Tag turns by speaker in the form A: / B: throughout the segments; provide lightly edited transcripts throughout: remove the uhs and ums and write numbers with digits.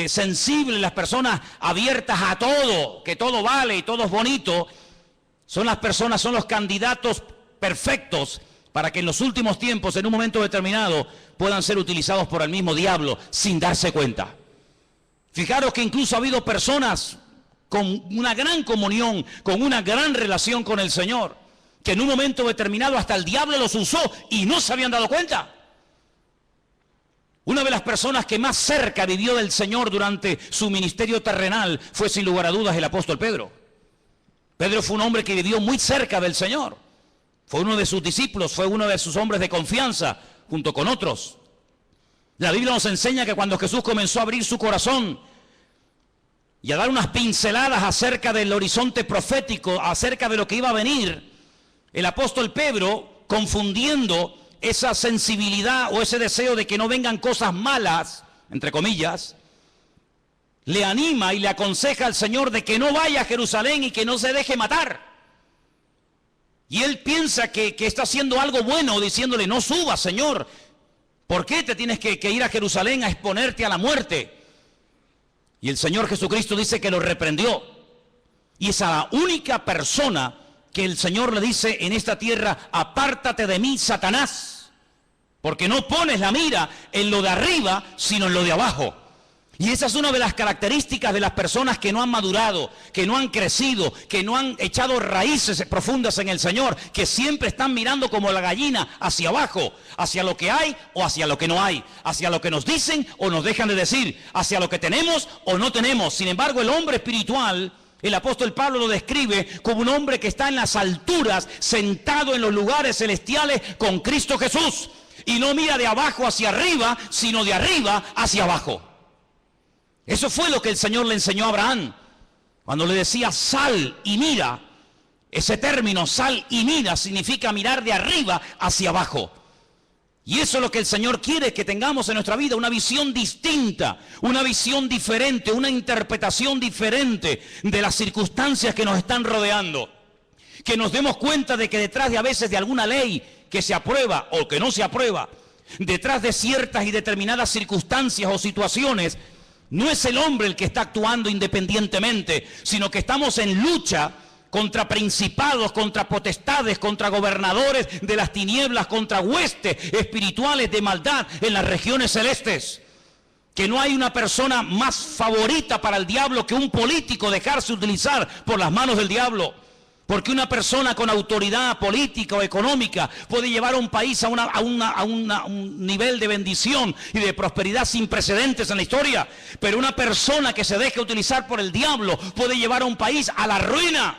A: sensibles, las personas abiertas a todo, que todo vale y todo es bonito, son las personas, son los candidatos perfectos para que en los últimos tiempos, en un momento determinado, puedan ser utilizados por el mismo diablo sin darse cuenta. Fijaros que incluso ha habido personas con una gran comunión, con una gran relación con el Señor, que en un momento determinado hasta el diablo los usó y no se habían dado cuenta. Una de las personas que más cerca vivió del Señor durante su ministerio terrenal fue sin lugar a dudas el apóstol Pedro. Pedro fue un hombre que vivió muy cerca del Señor. Fue uno de sus discípulos, fue uno de sus hombres de confianza, junto con otros. La Biblia nos enseña que cuando Jesús comenzó a abrir su corazón y a dar unas pinceladas acerca del horizonte profético, acerca de lo que iba a venir, el apóstol Pedro, confundiendo esa sensibilidad o ese deseo de que no vengan cosas malas, entre comillas, le anima y le aconseja al Señor de que no vaya a Jerusalén y que no se deje matar. Y él piensa que está haciendo algo bueno, diciéndole, no subas, Señor. ¿Por qué te tienes que ir a Jerusalén a exponerte a la muerte? Y el Señor Jesucristo dice que lo reprendió. Y es a la única persona que el Señor le dice en esta tierra, apártate de mí, Satanás, porque no pones la mira en lo de arriba, sino en lo de abajo. Y esa es una de las características de las personas que no han madurado, que no han crecido, que no han echado raíces profundas en el Señor, que siempre están mirando como la gallina hacia abajo, hacia lo que hay o hacia lo que no hay, hacia lo que nos dicen o nos dejan de decir, hacia lo que tenemos o no tenemos. Sin embargo, el hombre espiritual, el apóstol Pablo lo describe como un hombre que está en las alturas, sentado en los lugares celestiales con Cristo Jesús. Y no mira de abajo hacia arriba, sino de arriba hacia abajo. Eso fue lo que el Señor le enseñó a Abraham. Cuando le decía sal y mira, ese término sal y mira significa mirar de arriba hacia abajo. Y eso es lo que el Señor quiere que tengamos en nuestra vida, una visión distinta, una visión diferente, una interpretación diferente de las circunstancias que nos están rodeando. Que nos demos cuenta de que detrás de a veces de alguna ley que se aprueba o que no se aprueba, detrás de ciertas y determinadas circunstancias o situaciones, no es el hombre el que está actuando independientemente, sino que estamos en lucha contra principados, contra potestades, contra gobernadores de las tinieblas, contra huestes espirituales de maldad en las regiones celestes. Que no hay una persona más favorita para el diablo que un político dejarse utilizar por las manos del diablo. Porque una persona con autoridad política o económica puede llevar a un país a un nivel de bendición y de prosperidad sin precedentes en la historia. Pero una persona que se deje utilizar por el diablo puede llevar a un país a la ruina.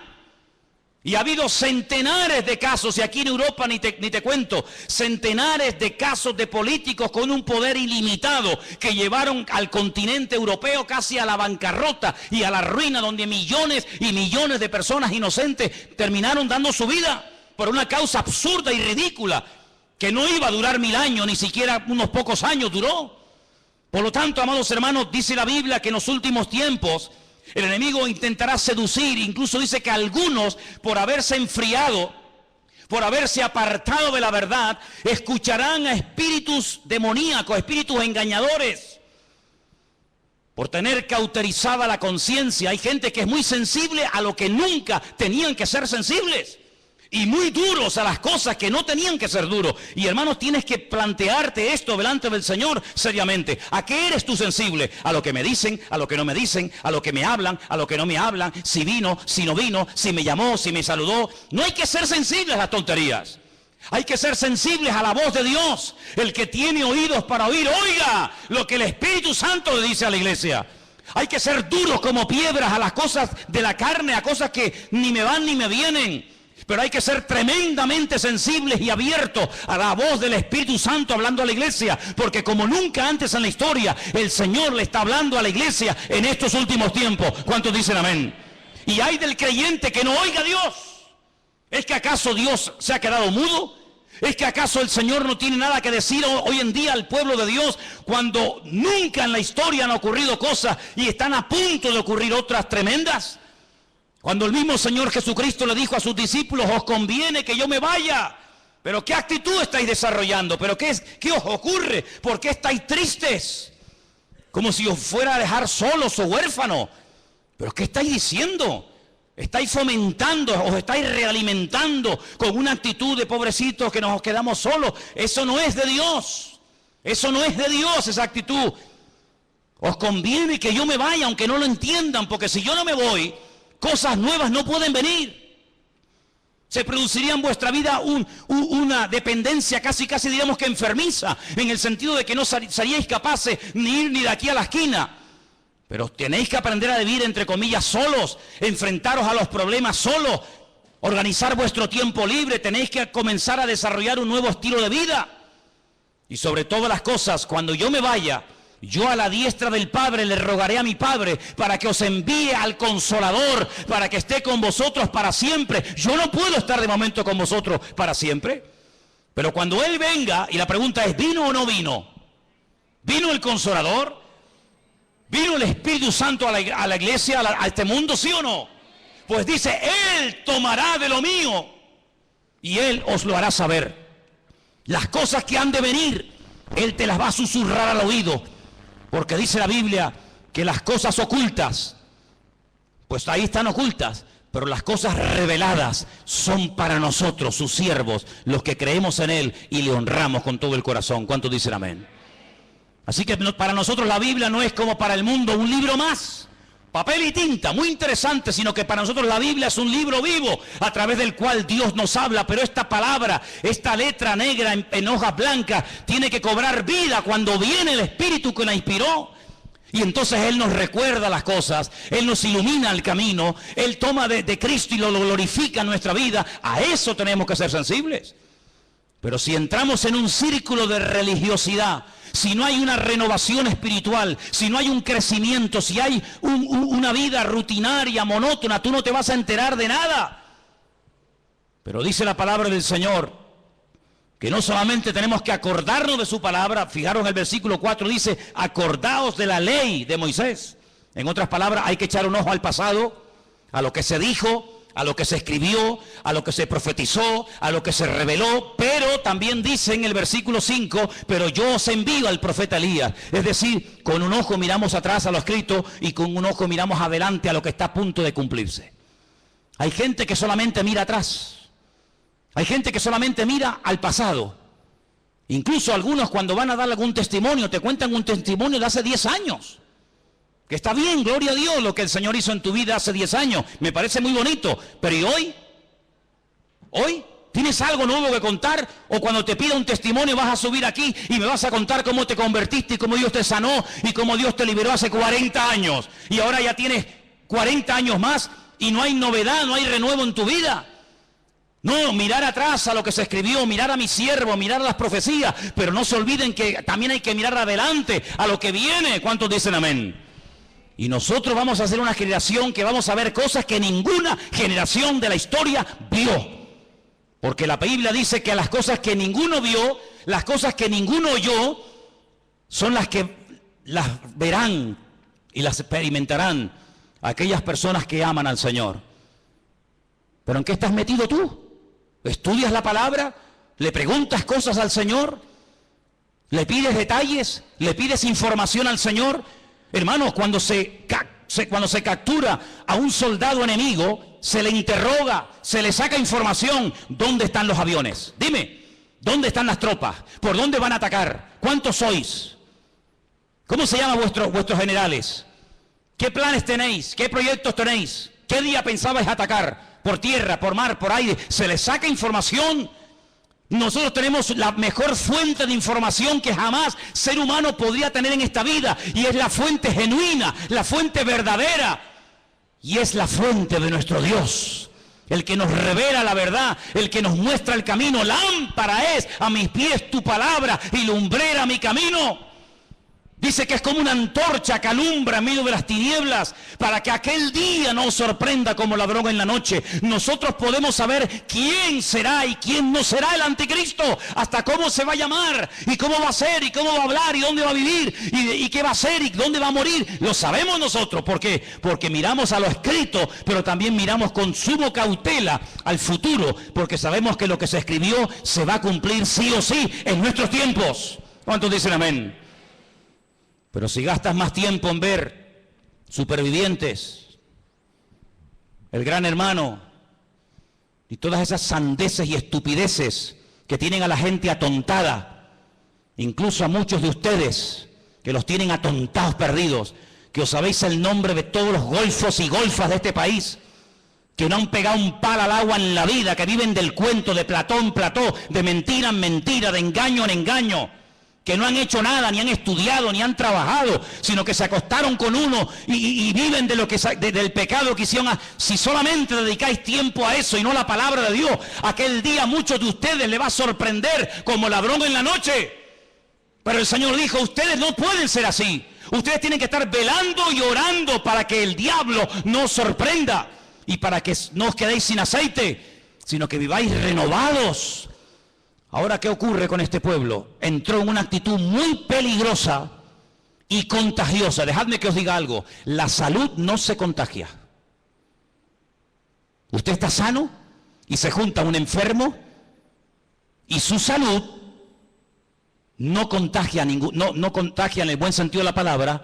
A: Y ha habido centenares de casos, y aquí en Europa ni te cuento, centenares de casos de políticos con un poder ilimitado que llevaron al continente europeo casi a la bancarrota y a la ruina, donde millones y millones de personas inocentes terminaron dando su vida por una causa absurda y ridícula que no iba a durar 1000 años, ni siquiera unos pocos años duró. Por lo tanto, amados hermanos, dice la Biblia que en los últimos tiempos el enemigo intentará seducir, incluso dice que algunos, por haberse enfriado, por haberse apartado de la verdad, escucharán a espíritus demoníacos, espíritus engañadores, por tener cauterizada la conciencia. Hay gente que es muy sensible a lo que nunca tenían que ser sensibles, y muy duros a las cosas que no tenían que ser duros. Y hermanos, tienes que plantearte esto delante del Señor seriamente. ¿A qué eres tú sensible? ¿A lo que me dicen? ¿A lo que no me dicen? ¿A lo que me hablan? ¿A lo que no me hablan? ¿Si vino? ¿Si no vino? ¿Si me llamó? ¿Si me saludó? No hay que ser sensibles a las tonterías. Hay que ser sensibles a la voz de Dios. El que tiene oídos para oír, oiga lo que el Espíritu Santo le dice a la iglesia. Hay que ser duros como piedras a las cosas de la carne, a cosas que ni me van ni me vienen. Pero hay que ser tremendamente sensibles y abiertos a la voz del Espíritu Santo hablando a la iglesia, porque como nunca antes en la historia, el Señor le está hablando a la iglesia en estos últimos tiempos. ¿Cuántos dicen amén? Y hay del creyente que no oiga a Dios. ¿Es que acaso Dios se ha quedado mudo? ¿Es que acaso el Señor no tiene nada que decir hoy en día al pueblo de Dios, cuando nunca en la historia han ocurrido cosas y están a punto de ocurrir otras tremendas? Cuando el mismo Señor Jesucristo le dijo a sus discípulos, os conviene que yo me vaya. Pero ¿qué actitud estáis desarrollando? ¿Pero qué os ocurre? ¿Por qué estáis tristes? como si os fuera a dejar solos o huérfanos. ¿Pero qué estáis diciendo? Estáis fomentando, os estáis realimentando con una actitud de pobrecitos que nos quedamos solos. Eso no es de Dios. Eso no es de Dios, esa actitud. Os conviene que yo me vaya, aunque no lo entiendan, porque si yo no me voy, cosas nuevas no pueden venir. Se produciría en vuestra vida una dependencia casi diríamos que enfermiza, en el sentido de que no seríais capaces ni ir ni de aquí a la esquina. Pero tenéis que aprender a vivir, entre comillas, solos, enfrentaros a los problemas solos, organizar vuestro tiempo libre, tenéis que comenzar a desarrollar un nuevo estilo de vida. Y sobre todas las cosas, cuando yo me vaya, yo a la diestra del Padre le rogaré a mi Padre para que os envíe al Consolador, para que esté con vosotros para siempre. Yo no puedo estar de momento con vosotros para siempre, pero cuando Él venga, y la pregunta es, ¿vino o no vino? ¿Vino el Consolador? ¿Vino el Espíritu Santo a la iglesia, a este mundo, sí o no? Pues dice, Él tomará de lo mío y Él os lo hará saber. Las cosas que han de venir, Él te las va a susurrar al oído. Porque dice la Biblia que las cosas ocultas, pues ahí están ocultas, pero las cosas reveladas son para nosotros, sus siervos, los que creemos en Él y le honramos con todo el corazón. ¿Cuántos dicen amén? Así que para nosotros la Biblia no es como para el mundo un libro más, papel y tinta, muy interesante, sino que para nosotros la Biblia es un libro vivo a través del cual Dios nos habla, pero esta palabra, esta letra negra en hojas blancas, tiene que cobrar vida cuando viene el Espíritu que la inspiró. Y entonces Él nos recuerda las cosas, Él nos ilumina el camino, Él toma de Cristo y lo glorifica en nuestra vida. A eso tenemos que ser sensibles. Pero si entramos en un círculo de religiosidad, si no hay una renovación espiritual, si no hay un crecimiento, si hay una vida rutinaria, monótona, tú no te vas a enterar de nada. Pero dice la palabra del Señor que no solamente tenemos que acordarnos de su palabra, fijaros en el versículo 4, dice, acordaos de la ley de Moisés. En otras palabras, hay que echar un ojo al pasado, a lo que se dijo, a lo que se escribió, a lo que se profetizó, a lo que se reveló, pero también dice en el versículo 5, pero yo os envío al profeta Elías. Es decir, con un ojo miramos atrás a lo escrito y con un ojo miramos adelante a lo que está a punto de cumplirse. Hay gente que solamente mira atrás, hay gente que solamente mira al pasado. Incluso algunos cuando van a dar algún testimonio, te cuentan un testimonio de hace 10 años. Que está bien, gloria a Dios, lo que el Señor hizo en tu vida hace 10 años. Me parece muy bonito. Pero ¿y hoy? ¿Hoy? ¿Tienes algo nuevo que contar? O cuando te pida un testimonio vas a subir aquí y me vas a contar cómo te convertiste y cómo Dios te sanó y cómo Dios te liberó hace 40 años. Y ahora ya tienes 40 años más y no hay novedad, no hay renuevo en tu vida. No, mirar atrás a lo que se escribió, mirar a mi siervo, mirar a las profecías. Pero no se olviden que también hay que mirar adelante a lo que viene. ¿Cuántos dicen amén? Y nosotros vamos a ser una generación que vamos a ver cosas que ninguna generación de la historia vio. Porque la Biblia dice que las cosas que ninguno vio, las cosas que ninguno oyó, son las que las verán y las experimentarán aquellas personas que aman al Señor. ¿Pero en qué estás metido tú? ¿Estudias la palabra? ¿Le preguntas cosas al Señor? ¿Le pides detalles? ¿Le pides información al Señor? Hermanos, cuando se captura a un soldado enemigo, se le interroga, se le saca información. ¿Dónde están los aviones? Dime, ¿dónde están las tropas? ¿Por dónde van a atacar? ¿Cuántos sois? ¿Cómo se llaman vuestros generales? ¿Qué planes tenéis? ¿Qué proyectos tenéis? ¿Qué día pensabais atacar? ¿Por tierra, por mar, por aire? Se le saca información. Nosotros tenemos la mejor fuente de información que jamás ser humano podría tener en esta vida. Y es la fuente genuina, la fuente verdadera. Y es la fuente de nuestro Dios. El que nos revela la verdad, el que nos muestra el camino. Lámpara es a mis pies tu palabra y lumbrera mi camino. Dice que es como una antorcha que alumbra en medio de las tinieblas para que aquel día no os sorprenda como ladrón en la noche. Nosotros podemos saber quién será y quién no será el anticristo, hasta cómo se va a llamar y cómo va a ser y cómo va a hablar y dónde va a vivir y qué va a hacer y dónde va a morir. Lo sabemos nosotros. ¿Por qué? Porque miramos a lo escrito, pero también miramos con suma cautela al futuro, porque sabemos que lo que se escribió se va a cumplir sí o sí en nuestros tiempos. ¿Cuántos dicen amén? Pero si gastas más tiempo en ver Supervivientes, El Gran Hermano y todas esas sandeces y estupideces que tienen a la gente atontada, incluso a muchos de ustedes que los tienen atontados perdidos, que os sabéis el nombre de todos los golfos y golfas de este país, que no han pegado un palo al agua en la vida, que viven del cuento, de Platón en Platón, de mentira en mentira, de engaño en engaño, que no han hecho nada, ni han estudiado, ni han trabajado, sino que se acostaron con uno y viven de lo que del pecado que hicieron. Si solamente dedicáis tiempo a eso y no a la palabra de Dios, aquel día a muchos de ustedes les va a sorprender como ladrón en la noche. Pero el Señor dijo, ustedes no pueden ser así. Ustedes tienen que estar velando y orando para que el diablo no os sorprenda y para que no os quedéis sin aceite, sino que viváis renovados. Ahora, ¿qué ocurre con este pueblo? Entró en una actitud muy peligrosa y contagiosa. Dejadme que os diga algo. La salud no se contagia. Usted está sano y se junta un enfermo y su salud no contagia, no contagia en el buen sentido de la palabra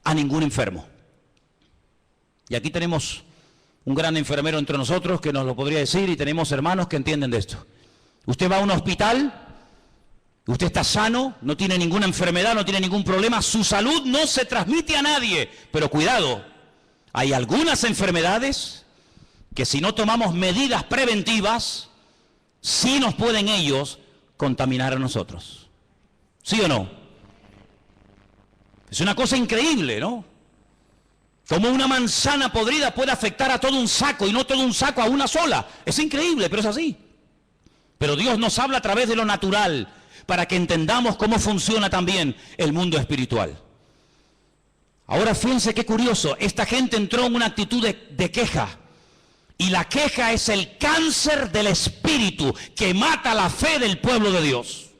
A: a ningún enfermo. Y aquí tenemos un gran enfermero entre nosotros que nos lo podría decir, y tenemos hermanos que entienden de esto. Usted va a un hospital, usted está sano, no tiene ninguna enfermedad, no tiene ningún problema, su salud no se transmite a nadie. Pero cuidado, hay algunas enfermedades que si no tomamos medidas preventivas, sí nos pueden ellos contaminar a nosotros. ¿Sí o no? Es una cosa increíble, ¿no? Como una manzana podrida puede afectar a todo un saco y no todo un saco a una sola. Es increíble, pero es así. Pero Dios nos habla a través de lo natural para que entendamos cómo funciona también el mundo espiritual. Ahora fíjense qué curioso, esta gente entró en una actitud de queja. Y la queja es el cáncer del espíritu que mata la fe del pueblo de Dios.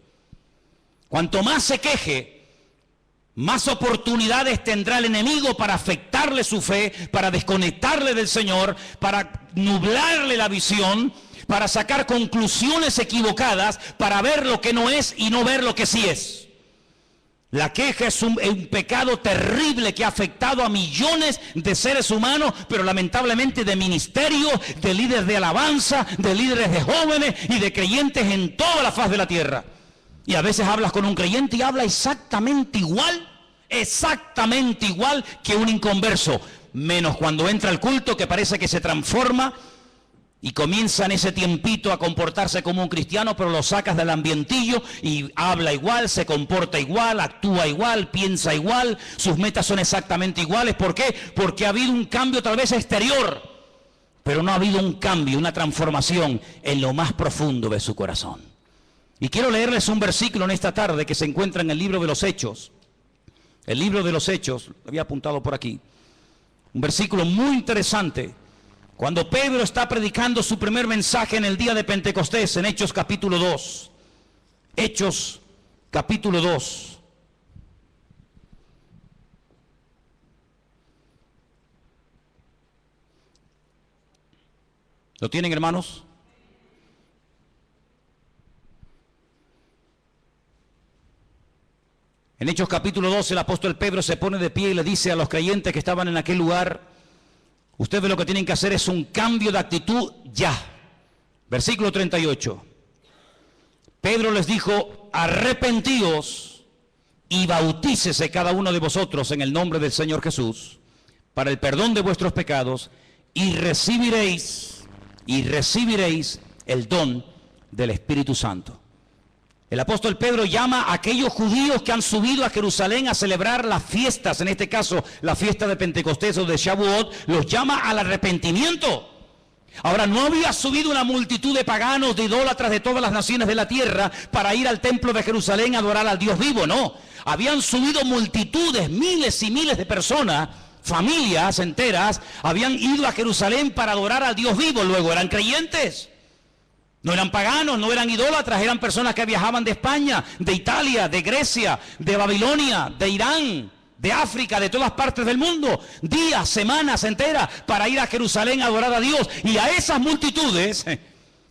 A: Cuanto más se queje, más oportunidades tendrá el enemigo para afectarle su fe, para desconectarle del Señor, para nublarle la visión, para sacar conclusiones equivocadas, para ver lo que no es y no ver lo que sí es. La queja es un pecado terrible que ha afectado a millones de seres humanos, pero lamentablemente de ministerios, de líderes de alabanza, de líderes de jóvenes y de creyentes en toda la faz de la tierra. Y a veces hablas con un creyente y habla exactamente igual que un inconverso, menos cuando entra al culto, que parece que se transforma y comienza en ese tiempito a comportarse como un cristiano, pero lo sacas del ambientillo y habla igual, se comporta igual, actúa igual, piensa igual, sus metas son exactamente iguales. ¿Por qué? Porque ha habido un cambio tal vez exterior, pero no ha habido un cambio, una transformación en lo más profundo de su corazón. Y quiero leerles un versículo en esta tarde que se encuentra en el libro de los Hechos. El libro de los Hechos, lo había apuntado por aquí. Un versículo muy interesante. Cuando Pedro está predicando su primer mensaje en el día de Pentecostés, en Hechos capítulo 2. Hechos capítulo 2. ¿Lo tienen, hermanos? En Hechos capítulo 2 el apóstol Pedro se pone de pie y le dice a los creyentes que estaban en aquel lugar: ustedes lo que tienen que hacer es un cambio de actitud ya. Versículo 38. Pedro les dijo: arrepentíos y bautícese cada uno de vosotros en el nombre del Señor Jesús para el perdón de vuestros pecados y recibiréis el don del Espíritu Santo. El apóstol Pedro llama a aquellos judíos que han subido a Jerusalén a celebrar las fiestas, en este caso la fiesta de Pentecostés o de Shavuot, los llama al arrepentimiento. Ahora, no había subido una multitud de paganos, de idólatras de todas las naciones de la tierra para ir al templo de Jerusalén a adorar al Dios vivo, no. Habían subido multitudes, miles y miles de personas, familias enteras, habían ido a Jerusalén para adorar al Dios vivo, luego eran creyentes. No eran paganos, no eran idólatras, eran personas que viajaban de España, de Italia, de Grecia, de Babilonia, de Irán, de África, de todas partes del mundo, días, semanas enteras para ir a Jerusalén a adorar a Dios. Y a esas multitudes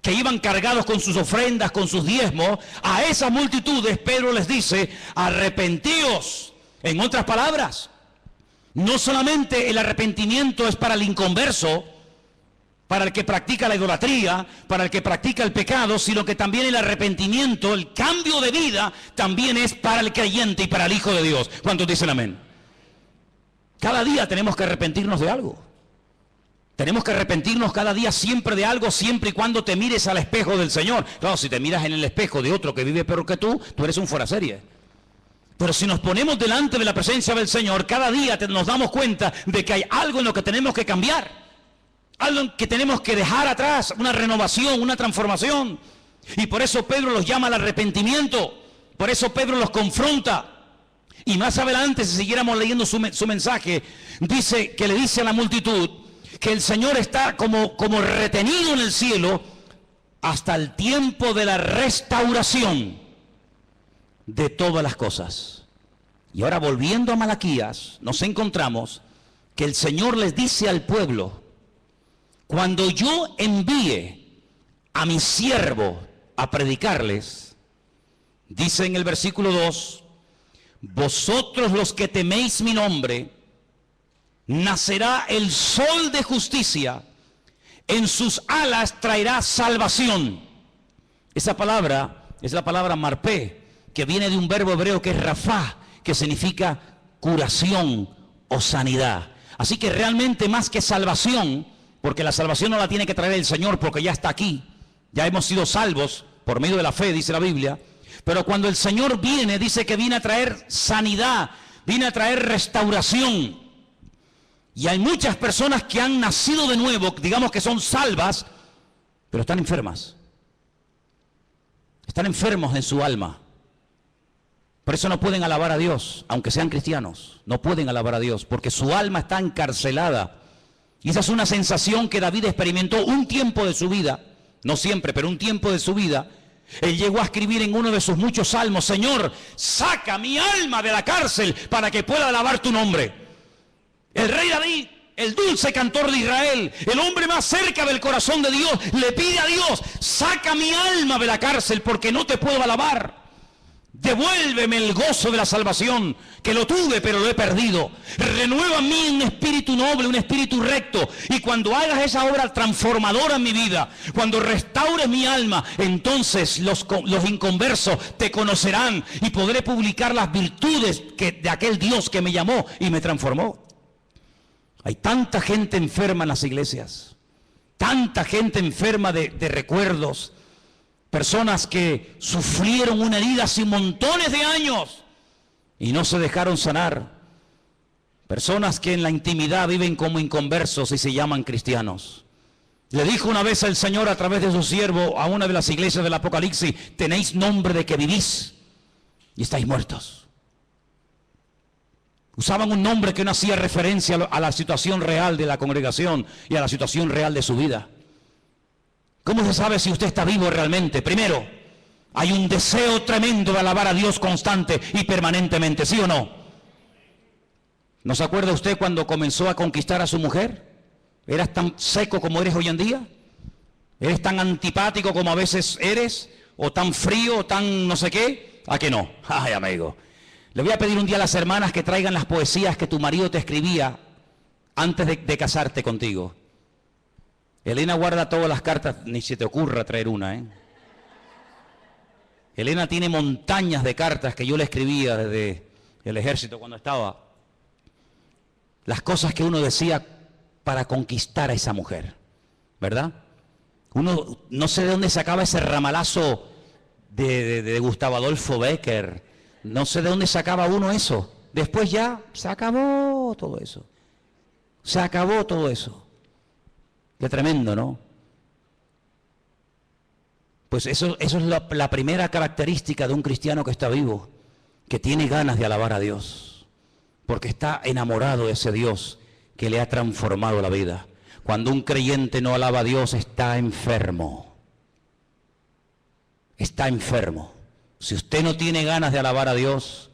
A: que iban cargados con sus ofrendas, con sus diezmos, a esas multitudes Pedro les dice: arrepentíos. En otras palabras, no solamente el arrepentimiento es para el inconverso, para el que practica la idolatría, para el que practica el pecado, sino que también el arrepentimiento, el cambio de vida, también es para el creyente y para el Hijo de Dios. ¿Cuántos dicen amén? Cada día tenemos que arrepentirnos de algo. Tenemos que arrepentirnos cada día siempre de algo, siempre y cuando te mires al espejo del Señor. Claro, si te miras en el espejo de otro que vive peor que tú eres un fuera serie. Pero si nos ponemos delante de la presencia del Señor, cada día nos damos cuenta de que hay algo en lo que tenemos que cambiar. Algo que tenemos que dejar atrás, una renovación, una transformación. Y por eso Pedro los llama al arrepentimiento. Por eso Pedro los confronta. Y más adelante, si siguiéramos leyendo su mensaje, dice que le dice a la multitud que el Señor está como retenido en el cielo hasta el tiempo de la restauración de todas las cosas. Y ahora, volviendo a Malaquías, nos encontramos que el Señor les dice al pueblo: cuando yo envíe a mi siervo a predicarles, dice en el versículo 2, vosotros los que teméis mi nombre, nacerá el sol de justicia, en sus alas traerá salvación. Esa palabra es la palabra marpé, que viene de un verbo hebreo que es rafá, que significa curación o sanidad. Así que realmente, más que salvación, porque la salvación no la tiene que traer el Señor, porque ya está aquí, ya hemos sido salvos por medio de la fe, dice la Biblia. Pero cuando el Señor viene, dice que viene a traer sanidad, viene a traer restauración. Y hay muchas personas que han nacido de nuevo, digamos que son salvas, pero están enfermas. Están enfermos en su alma. Por eso no pueden alabar a Dios, aunque sean cristianos. No pueden alabar a Dios, porque su alma está encarcelada. Y esa es una sensación que David experimentó un tiempo de su vida, no siempre, pero un tiempo de su vida. Él llegó a escribir en uno de sus muchos salmos: Señor, saca mi alma de la cárcel para que pueda alabar tu nombre. El rey David, el dulce cantor de Israel, el hombre más cerca del corazón de Dios, le pide a Dios: saca mi alma de la cárcel porque no te puedo alabar. Devuélveme el gozo de la salvación, que lo tuve pero lo he perdido. Renueva en mí un espíritu noble, un espíritu recto. Y cuando hagas esa obra transformadora en mi vida, cuando restaures mi alma, entonces los inconversos te conocerán y podré publicar las virtudes de aquel Dios que me llamó y me transformó. Hay tanta gente enferma en las iglesias, tanta gente enferma de recuerdos. Personas que sufrieron una herida hace montones de años y no se dejaron sanar. Personas que en la intimidad viven como inconversos y se llaman cristianos. Le dijo una vez el Señor a través de su siervo a una de las iglesias del Apocalipsis: tenéis nombre de que vivís y estáis muertos. Usaban un nombre que no hacía referencia a la situación real de la congregación y a la situación real de su vida. ¿Cómo se sabe si usted está vivo realmente? Primero, hay un deseo tremendo de alabar a Dios constante y permanentemente, ¿sí o no? ¿No se acuerda usted cuando comenzó a conquistar a su mujer? ¿Eras tan seco como eres hoy en día? ¿Eres tan antipático como a veces eres? ¿O tan frío, o tan no sé qué? ¿A que no? Ay, amigo. Le voy a pedir un día a las hermanas que traigan las poesías que tu marido te escribía antes de casarte contigo. Elena guarda todas las cartas, ni se te ocurra traer una, ¿eh? Elena tiene montañas de cartas que yo le escribía desde el ejército cuando estaba. Las cosas que uno decía para conquistar a esa mujer, ¿verdad? Uno no sé de dónde sacaba ese ramalazo de Gustavo Adolfo Bécquer. No sé de dónde sacaba uno eso. Después ya se acabó todo eso. Se acabó todo eso. Qué tremendo, ¿no? Pues eso es la primera característica de un cristiano que está vivo, que tiene ganas de alabar a Dios, porque está enamorado de ese Dios que le ha transformado la vida. Cuando un creyente no alaba a Dios, está enfermo. Está enfermo. Si usted no tiene ganas de alabar a Dios,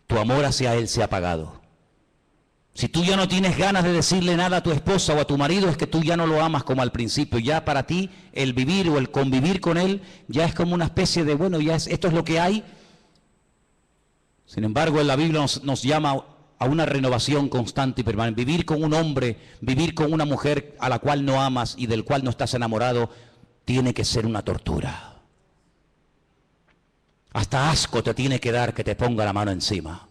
A: tu amor hacia Él se ha apagado. Si tú ya no tienes ganas de decirle nada a tu esposa o a tu marido, es que tú ya no lo amas como al principio. Ya para ti el vivir o el convivir con él ya es como una especie de, bueno, esto es lo que hay. Sin embargo, en la Biblia nos llama a una renovación constante y permanente. Vivir con un hombre, vivir con una mujer a la cual no amas y del cual no estás enamorado, tiene que ser una tortura. Hasta asco te tiene que dar que te ponga la mano encima.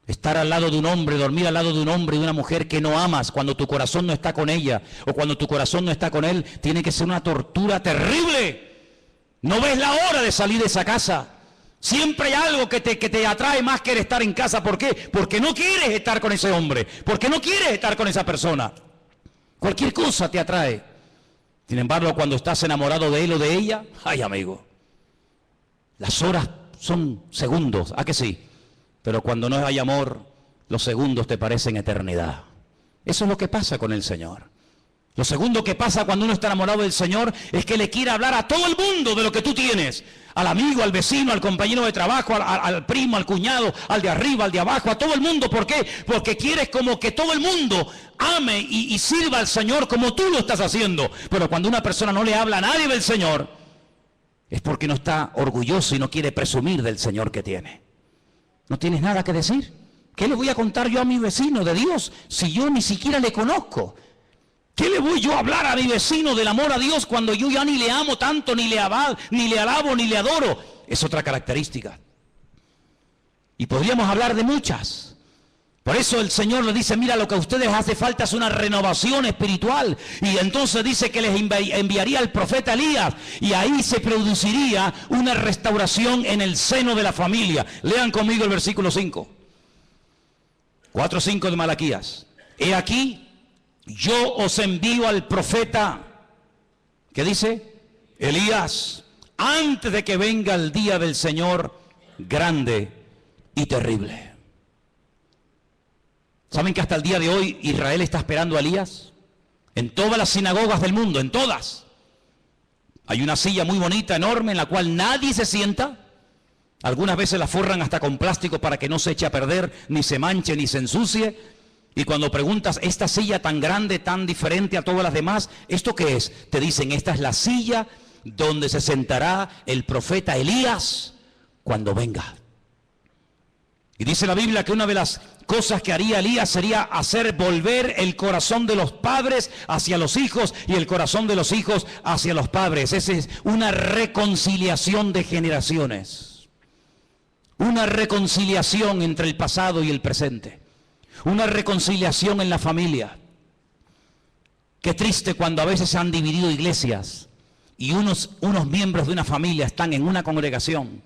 A: Estar al lado de un hombre, dormir al lado de un hombre y de una mujer que no amas cuando tu corazón no está con ella o cuando tu corazón no está con él, tiene que ser una tortura terrible. No ves la hora de salir de esa casa. Siempre hay algo que te atrae más que estar en casa. ¿Por qué? Porque no quieres estar con ese hombre, porque no quieres estar con esa persona. Cualquier cosa te atrae. Sin embargo, cuando estás enamorado de él o de ella, ay amigo, las horas son segundos, ¿a que sí? Pero cuando no hay amor, los segundos te parecen eternidad. Eso es lo que pasa con el Señor. Lo segundo que pasa cuando uno está enamorado del Señor es que le quiere hablar a todo el mundo de lo que tú tienes. Al amigo, al vecino, al compañero de trabajo, al primo, al cuñado, al de arriba, al de abajo, a todo el mundo. ¿Por qué? Porque quieres como que todo el mundo ame y sirva al Señor como tú lo estás haciendo. Pero cuando una persona no le habla a nadie del Señor, es porque no está orgulloso y no quiere presumir del Señor que tiene. ¿No tienes nada que decir? ¿Qué le voy a contar yo a mi vecino de Dios si yo ni siquiera le conozco? ¿Qué le voy yo a hablar a mi vecino del amor a Dios cuando yo ya ni le amo tanto, ni le alabo, ni le adoro? Es otra característica. Y podríamos hablar de muchas. Por eso el Señor le dice, mira, lo que a ustedes hace falta es una renovación espiritual. Y entonces dice que les enviaría el profeta Elías. Y ahí se produciría una restauración en el seno de la familia. Lean conmigo el versículo 5. 4:5 de Malaquías. He aquí, yo os envío al profeta, ¿qué dice? Elías, antes de que venga el día del Señor grande y terrible. ¿Saben que hasta el día de hoy Israel está esperando a Elías? En todas las sinagogas del mundo, en todas. Hay una silla muy bonita, enorme, en la cual nadie se sienta. Algunas veces la forran hasta con plástico para que no se eche a perder, ni se manche, ni se ensucie. Y cuando preguntas, esta silla tan grande, tan diferente a todas las demás, ¿esto qué es? Te dicen, esta es la silla donde se sentará el profeta Elías cuando venga. Y dice la Biblia que una de las cosas que haría Elías sería hacer volver el corazón de los padres hacia los hijos y el corazón de los hijos hacia los padres. Esa es una reconciliación de generaciones. Una reconciliación entre el pasado y el presente. Una reconciliación en la familia. Qué triste cuando a veces se han dividido iglesias y unos miembros de una familia están en una congregación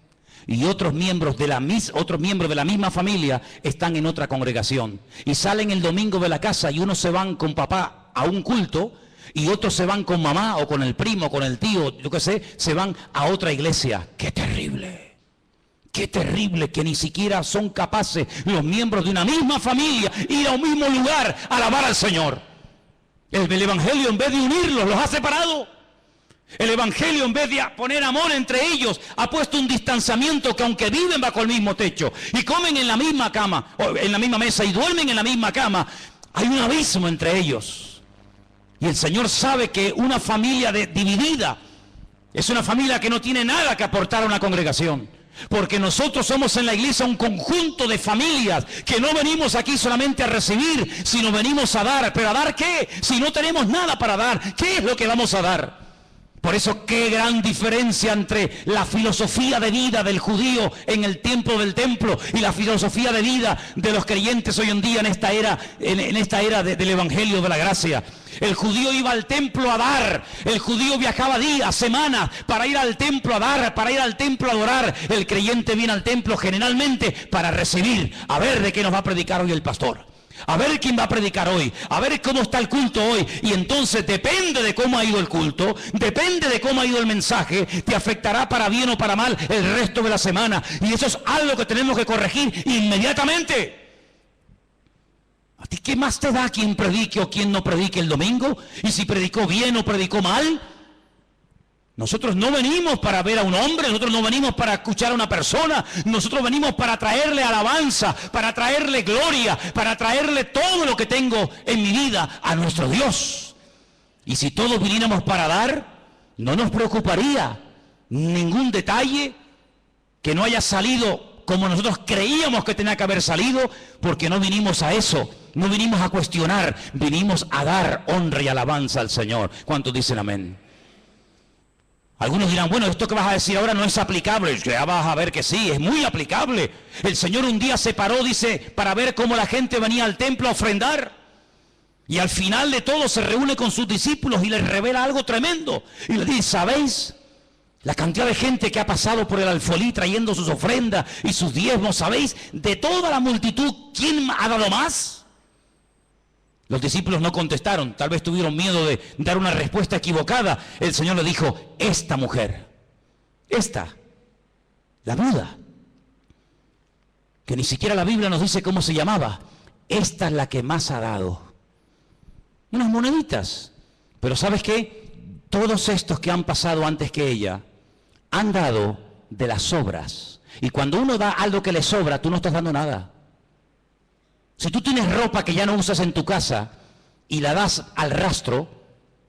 A: y otros miembros de la misma familia están en otra congregación. Y salen el domingo de la casa y unos se van con papá a un culto y otros se van con mamá o con el primo, con el tío, yo qué sé, se van a otra iglesia. ¡Qué terrible! Qué terrible que ni siquiera son capaces los miembros de una misma familia ir a un mismo lugar a alabar al Señor. El Evangelio, en vez de unirlos, los ha separado. El Evangelio, en vez de poner amor entre ellos, ha puesto un distanciamiento que aunque viven bajo el mismo techo y comen en la misma cama, o en la misma mesa y duermen en la misma cama, hay un abismo entre ellos. Y el Señor sabe que una familia dividida es una familia que no tiene nada que aportar a una congregación. Porque nosotros somos en la iglesia un conjunto de familias que no venimos aquí solamente a recibir, sino venimos a dar. ¿Pero a dar qué? Si no tenemos nada para dar, ¿qué es lo que vamos a dar? Por eso qué gran diferencia entre la filosofía de vida del judío en el tiempo del templo y la filosofía de vida de los creyentes hoy en día en esta era del Evangelio de la Gracia. El judío iba al templo a dar, el judío viajaba días, semanas para ir al templo a dar, para ir al templo a adorar. El creyente viene al templo generalmente para recibir, a ver de qué nos va a predicar hoy el pastor. A ver quién va a predicar hoy, a ver cómo está el culto hoy. Y entonces depende de cómo ha ido el culto, depende de cómo ha ido el mensaje, te afectará para bien o para mal el resto de la semana. Y eso es algo que tenemos que corregir inmediatamente. ¿A ti qué más te da quién predique o quién no predique el domingo? Y si predicó bien o predicó mal. Nosotros no venimos para ver a un hombre, nosotros no venimos para escuchar a una persona, nosotros venimos para traerle alabanza, para traerle gloria, para traerle todo lo que tengo en mi vida a nuestro Dios. Y si todos viniéramos para dar, no nos preocuparía ningún detalle que no haya salido como nosotros creíamos que tenía que haber salido, porque no vinimos a eso, no vinimos a cuestionar, vinimos a dar honra y alabanza al Señor. ¿Cuántos dicen amén? Algunos dirán, bueno, esto que vas a decir ahora no es aplicable. Ya vas a ver que sí, es muy aplicable. El Señor un día se paró, dice, para ver cómo la gente venía al templo a ofrendar. Y al final de todo se reúne con sus discípulos y les revela algo tremendo. Y les dice, ¿sabéis? La cantidad de gente que ha pasado por el alfolí trayendo sus ofrendas y sus diezmos, ¿sabéis? De toda la multitud, ¿quién ha dado más? Los discípulos no contestaron, tal vez tuvieron miedo de dar una respuesta equivocada. El Señor le dijo, esta mujer, esta, la viuda, que ni siquiera la Biblia nos dice cómo se llamaba, esta es la que más ha dado. Unas moneditas. Pero ¿sabes qué? Todos estos que han pasado antes que ella han dado de las sobras. Y cuando uno da algo que le sobra, tú no estás dando nada. Si tú tienes ropa que ya no usas en tu casa y la das al rastro,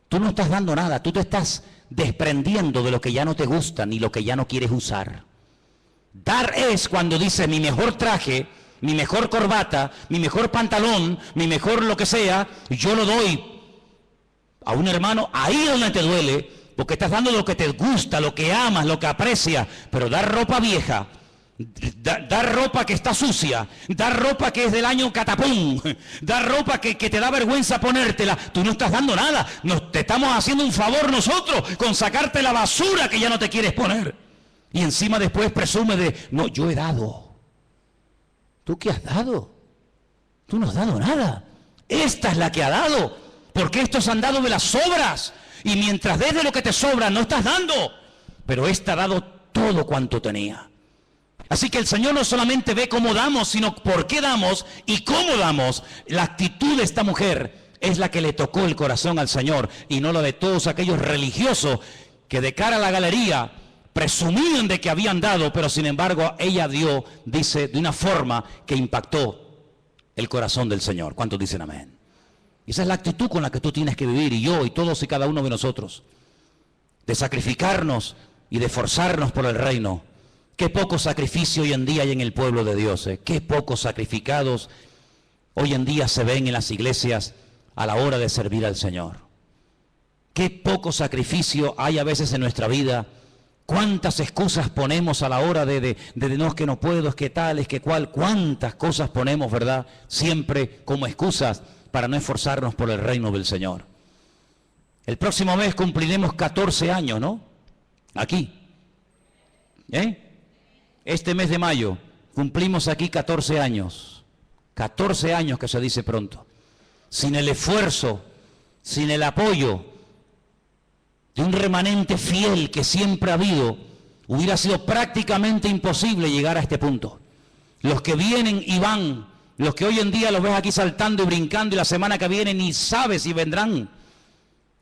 A: tú no estás dando nada, tú te estás desprendiendo de lo que ya no te gusta ni lo que ya no quieres usar. Dar es cuando dice mi mejor traje, mi mejor corbata, mi mejor pantalón, mi mejor lo que sea, yo lo doy a un hermano ahí donde te duele, porque estás dando lo que te gusta, lo que amas, lo que aprecias, pero dar ropa vieja, dar ropa que está sucia, dar ropa que es del año catapum, dar ropa que te da vergüenza ponértela, tú no estás dando nada, te estamos haciendo un favor nosotros con sacarte la basura que ya no te quieres poner. Y encima después presume de, no, yo he dado. ¿Tú qué has dado? Tú no has dado nada. Esta es la que ha dado, porque estos han dado de las sobras, y mientras des de lo que te sobra no estás dando, pero esta ha dado todo cuanto tenía. Así que el Señor no solamente ve cómo damos, sino por qué damos y cómo damos. La actitud de esta mujer es la que le tocó el corazón al Señor y no la de todos aquellos religiosos que de cara a la galería presumían de que habían dado, pero sin embargo ella dio, dice, de una forma que impactó el corazón del Señor. ¿Cuántos dicen amén? Esa es la actitud con la que tú tienes que vivir, y yo y todos y cada uno de nosotros, de sacrificarnos y de esforzarnos por el reino. Qué poco sacrificio hoy en día hay en el pueblo de Dios, qué pocos sacrificados hoy en día se ven en las iglesias a la hora de servir al Señor. Qué poco sacrificio hay a veces en nuestra vida. Cuántas excusas ponemos a la hora de no, es que no puedo, es que tal, es que cual. Cuántas cosas ponemos, ¿verdad? Siempre como excusas para no esforzarnos por el reino del Señor. El próximo mes cumpliremos 14 años, ¿no? Aquí. Este mes de mayo cumplimos aquí 14 años. 14 años que se dice pronto. Sin el esfuerzo, sin el apoyo de un remanente fiel que siempre ha habido, hubiera sido prácticamente imposible llegar a este punto. Los que vienen y van, los que hoy en día los ves aquí saltando y brincando y la semana que viene ni sabes si vendrán.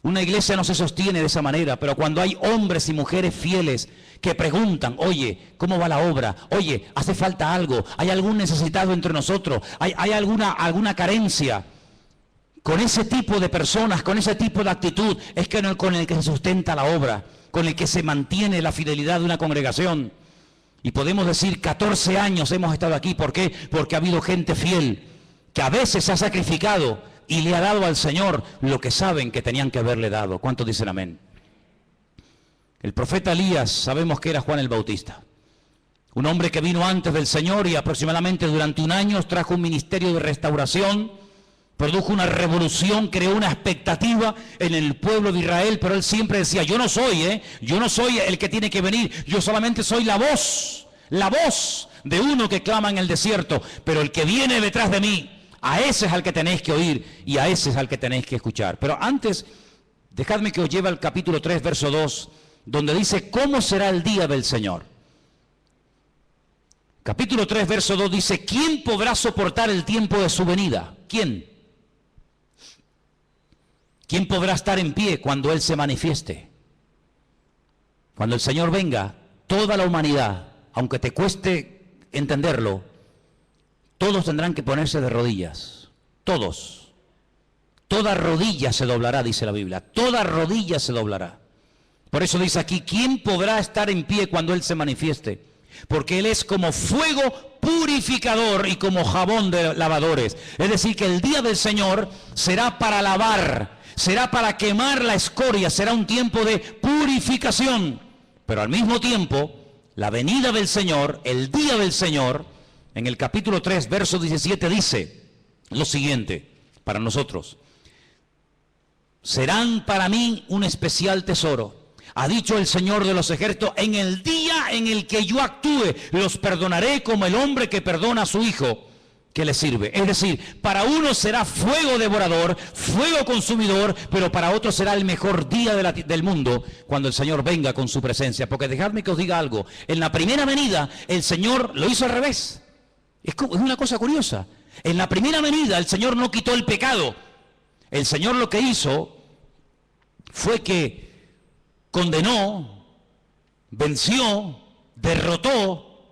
A: Una iglesia no se sostiene de esa manera, pero cuando hay hombres y mujeres fieles que preguntan, oye, ¿cómo va la obra? Oye, ¿hace falta algo? ¿Hay algún necesitado entre nosotros? ¿Hay alguna carencia? Con ese tipo de personas, con ese tipo de actitud, es con el que se sustenta la obra, con el que se mantiene la fidelidad de una congregación. Y podemos decir, 14 años hemos estado aquí. ¿Por qué? Porque ha habido gente fiel, que a veces se ha sacrificado y le ha dado al Señor lo que saben que tenían que haberle dado. ¿Cuántos dicen amén? El profeta Elías, sabemos que era Juan el Bautista. Un hombre que vino antes del Señor y aproximadamente durante un año trajo un ministerio de restauración, produjo una revolución, creó una expectativa en el pueblo de Israel, pero él siempre decía, yo no soy el que tiene que venir, yo solamente soy la voz de uno que clama en el desierto, pero el que viene detrás de mí, a ese es al que tenéis que oír y a ese es al que tenéis que escuchar. Pero antes, dejadme que os lleve al capítulo 3, verso 2, donde dice, ¿cómo será el día del Señor? Capítulo 3, verso 2 dice, ¿quién podrá soportar el tiempo de su venida? ¿Quién? ¿Quién podrá estar en pie cuando Él se manifieste? Cuando el Señor venga, toda la humanidad, aunque te cueste entenderlo, todos tendrán que ponerse de rodillas. Todos. Toda rodilla se doblará, dice la Biblia. Toda rodilla se doblará. Por eso dice aquí, ¿quién podrá estar en pie cuando Él se manifieste? porque Él es como fuego purificador y como jabón de lavadores. Es decir, que el día del Señor será para lavar, será para quemar la escoria, será un tiempo de purificación. Pero al mismo tiempo, la venida del Señor, el día del Señor, en el capítulo 3, verso 17, dice lo siguiente para nosotros: serán para mí un especial tesoro, ha dicho el Señor de los ejércitos, en el día en el que yo actúe, los perdonaré como el hombre que perdona a su hijo que le sirve. Es decir, para uno será fuego devorador, fuego consumidor, pero para otros será el mejor día del mundo cuando el Señor venga con su presencia. Porque dejadme que os diga algo, en la primera venida el Señor lo hizo al revés. Es una cosa curiosa. En la primera venida el Señor no quitó el pecado. El Señor lo que hizo fue que condenó, venció, derrotó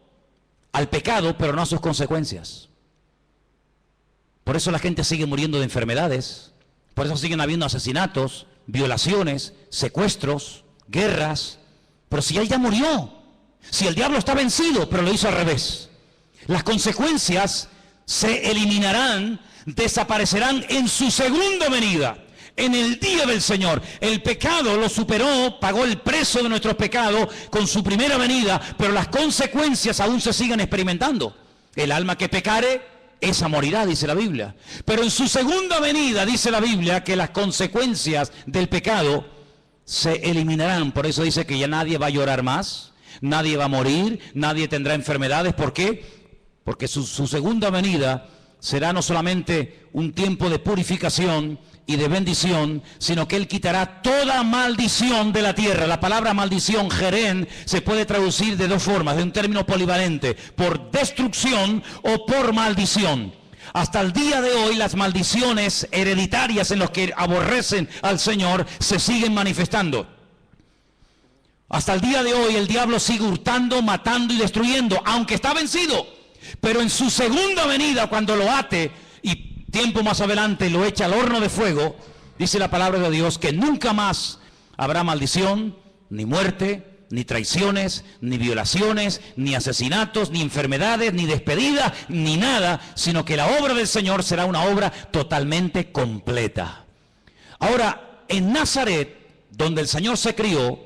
A: al pecado, pero no a sus consecuencias. Por eso la gente sigue muriendo de enfermedades, por eso siguen habiendo asesinatos, violaciones, secuestros, guerras. Pero si Él ya murió, si el diablo está vencido, pero lo hizo al revés. Las consecuencias se eliminarán, desaparecerán en su segunda venida. En el día del Señor, el pecado lo superó, pagó el precio de nuestros pecados con su primera venida, pero las consecuencias aún se siguen experimentando. El alma que pecare, esa morirá, dice la Biblia. Pero en su segunda venida, dice la Biblia, que las consecuencias del pecado se eliminarán. Por eso dice que ya nadie va a llorar más, nadie va a morir, nadie tendrá enfermedades. ¿Por qué? Porque su segunda venida será no solamente un tiempo de purificación y de bendición, sino que Él quitará toda maldición de la tierra. La palabra maldición, jerén, se puede traducir de dos formas, de un término polivalente: por destrucción o por maldición. Hasta el día de hoy las maldiciones hereditarias en los que aborrecen al Señor se siguen manifestando. Hasta el día de hoy el diablo sigue hurtando, matando y destruyendo, aunque está vencido. Pero en su segunda venida, cuando lo ate y tiempo más adelante lo echa al horno de fuego, dice la palabra de Dios que nunca más habrá maldición, ni muerte, ni traiciones, ni violaciones, ni asesinatos, ni enfermedades, ni despedidas, ni nada, sino que la obra del Señor será una obra totalmente completa. Ahora, en Nazaret, donde el Señor se crió,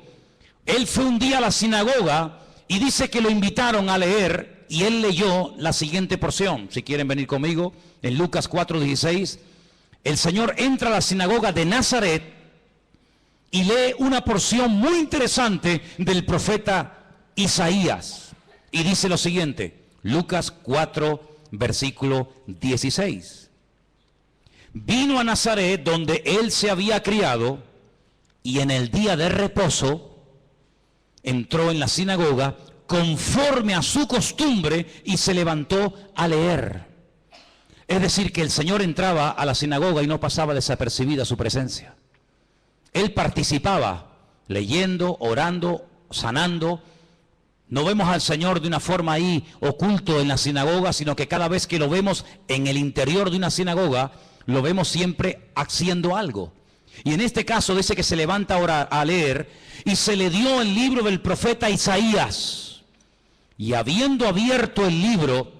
A: Él fue un día a la sinagoga y dice que lo invitaron a leer, y Él leyó la siguiente porción. Si quieren venir conmigo, en Lucas 4:16, el Señor entra a la sinagoga de Nazaret y lee una porción muy interesante del profeta Isaías. Y dice lo siguiente, Lucas 4, versículo 16. Vino a Nazaret, donde Él se había criado, y en el día de reposo entró en la sinagoga conforme a su costumbre y se levantó a leer. Es decir, que el Señor entraba a la sinagoga y no pasaba desapercibida su presencia. Él participaba leyendo, orando, sanando. No vemos al Señor de una forma ahí oculto en la sinagoga, sino que cada vez que lo vemos en el interior de una sinagoga, lo vemos siempre haciendo algo. Y en este caso dice que se levanta a leer y se le dio el libro del profeta Isaías. Y habiendo abierto el libro,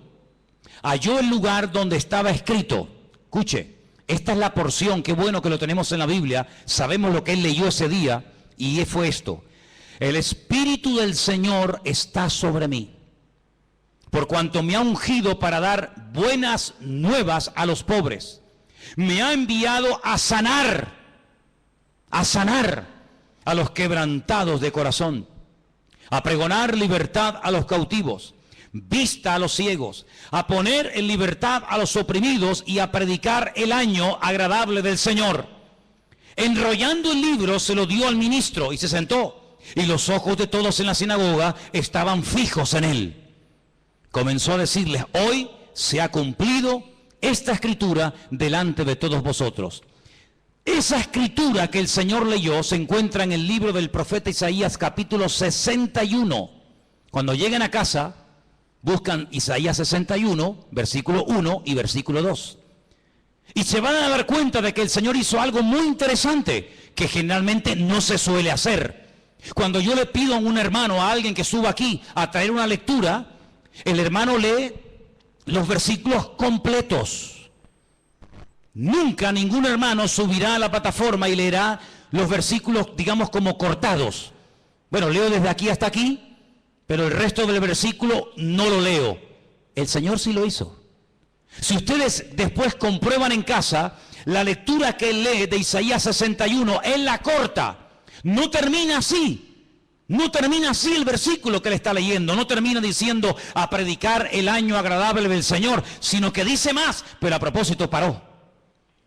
A: halló el lugar donde estaba escrito. Escuche, esta es la porción, qué bueno que lo tenemos en la Biblia, sabemos lo que él leyó ese día, y fue esto: el Espíritu del Señor está sobre mí, por cuanto me ha ungido para dar buenas nuevas a los pobres. Me ha enviado a sanar a los quebrantados de corazón, a pregonar libertad a los cautivos, vista a los ciegos, a poner en libertad a los oprimidos y a predicar el año agradable del Señor. Enrollando el libro se lo dio al ministro y se sentó, y los ojos de todos en la sinagoga estaban fijos en él. Comenzó a decirles: hoy se ha cumplido esta escritura delante de todos vosotros. Esa escritura que el Señor leyó se encuentra en el libro del profeta Isaías, capítulo 61. Cuando lleguen a casa, buscan Isaías 61, versículo 1 y versículo 2. Y se van a dar cuenta de que el Señor hizo algo muy interesante, que generalmente no se suele hacer. Cuando yo le pido a un hermano, a alguien que suba aquí a traer una lectura, el hermano lee los versículos completos. Nunca ningún hermano subirá a la plataforma y leerá los versículos, digamos, como cortados. Bueno, leo desde aquí hasta aquí, pero el resto del versículo no lo leo. El Señor sí lo hizo. Si ustedes después comprueban en casa, la lectura que él lee de Isaías 61, él la corta. No termina así. No termina así el versículo que él está leyendo. No termina diciendo a predicar el año agradable del Señor, sino que dice más, pero a propósito paró.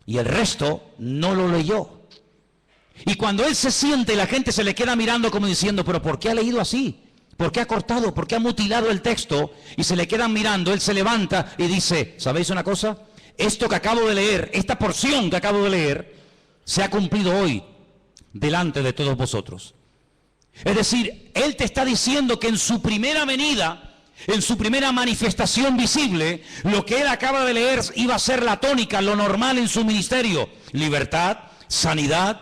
A: Y el resto no lo leyó. Y cuando él se siente y la gente se le queda mirando como diciendo, pero ¿por qué ha leído así? ¿Por qué ha cortado? ¿Por qué ha mutilado el texto? Y se le quedan mirando, él se levanta y dice, ¿sabéis una cosa? Esto que acabo de leer, esta porción que acabo de leer, se ha cumplido hoy delante de todos vosotros. Es decir, él te está diciendo que en su primera venida, en su primera manifestación visible, lo que él acaba de leer iba a ser la tónica, lo normal en su ministerio. Libertad, sanidad,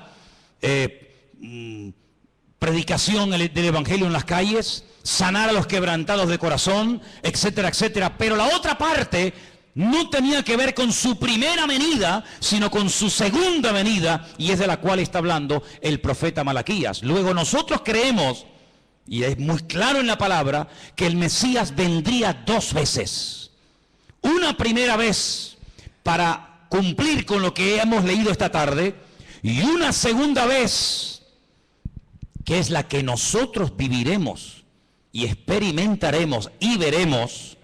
A: predicación del evangelio en las calles, sanar a los quebrantados de corazón, etcétera, etcétera. Pero la otra parte no tenía que ver con su primera venida, sino con su segunda venida, y es de la cual está hablando el profeta Malaquías. Luego nosotros creemos, y es muy claro en la palabra, que el Mesías vendría dos veces. Una primera vez para cumplir con lo que hemos leído esta tarde, y una segunda vez, que es la que nosotros viviremos y experimentaremos y veremos,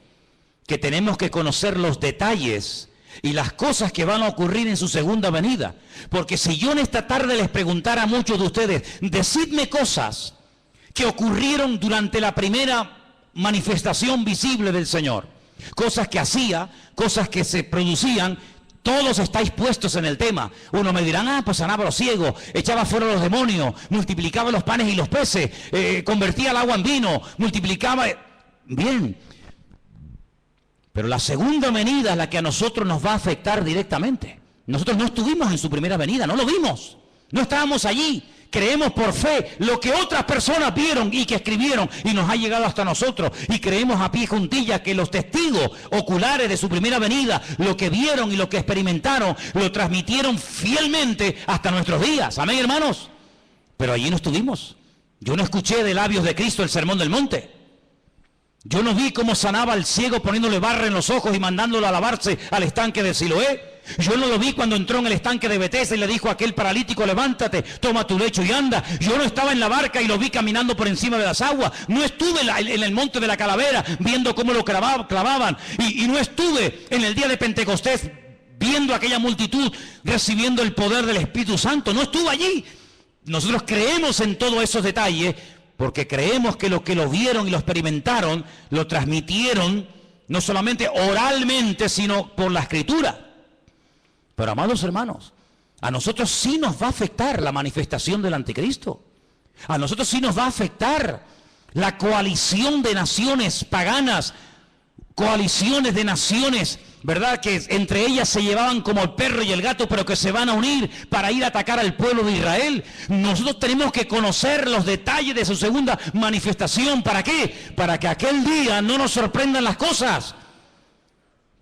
A: que tenemos que conocer los detalles y las cosas que van a ocurrir en su segunda venida. Porque si yo en esta tarde les preguntara a muchos de ustedes, decidme cosas que ocurrieron durante la primera manifestación visible del Señor, cosas que hacía, cosas que se producían, todos estáis puestos en el tema. Uno me dirán, pues sanaba a los ciegos, echaba fuera a los demonios, multiplicaba los panes y los peces, convertía el agua en vino, multiplicaba... Bien, pero la segunda venida es la que a nosotros nos va a afectar directamente. Nosotros no estuvimos en su primera venida, no lo vimos, no estábamos allí. Creemos por fe lo que otras personas vieron y que escribieron y nos ha llegado hasta nosotros. Y creemos a pie juntillas que los testigos oculares de su primera venida, lo que vieron y lo que experimentaron, lo transmitieron fielmente hasta nuestros días. Amén, hermanos. Pero allí no estuvimos. Yo no escuché de labios de Cristo el sermón del monte. Yo no vi cómo sanaba al ciego poniéndole barra en los ojos y mandándolo a lavarse al estanque de Siloé. Yo no lo vi cuando entró en el estanque de Betesda y le dijo a aquel paralítico, levántate, toma tu lecho y anda. Yo no estaba en la barca y lo vi caminando por encima de las aguas. No estuve en el monte de la Calavera viendo cómo lo clavaban. Y no estuve en el día de Pentecostés viendo a aquella multitud recibiendo el poder del Espíritu Santo. No estuve allí. Nosotros creemos en todos esos detalles porque creemos que los que lo vieron y lo experimentaron, lo transmitieron no solamente oralmente, sino por la Escritura. Pero amados hermanos, a nosotros sí nos va a afectar la manifestación del anticristo. A nosotros sí nos va a afectar la coalición de naciones paganas, coaliciones de naciones, ¿verdad? Que entre ellas se llevaban como el perro y el gato, pero que se van a unir para ir a atacar al pueblo de Israel. Nosotros tenemos que conocer los detalles de su segunda manifestación. ¿Para qué? Para que aquel día no nos sorprendan las cosas.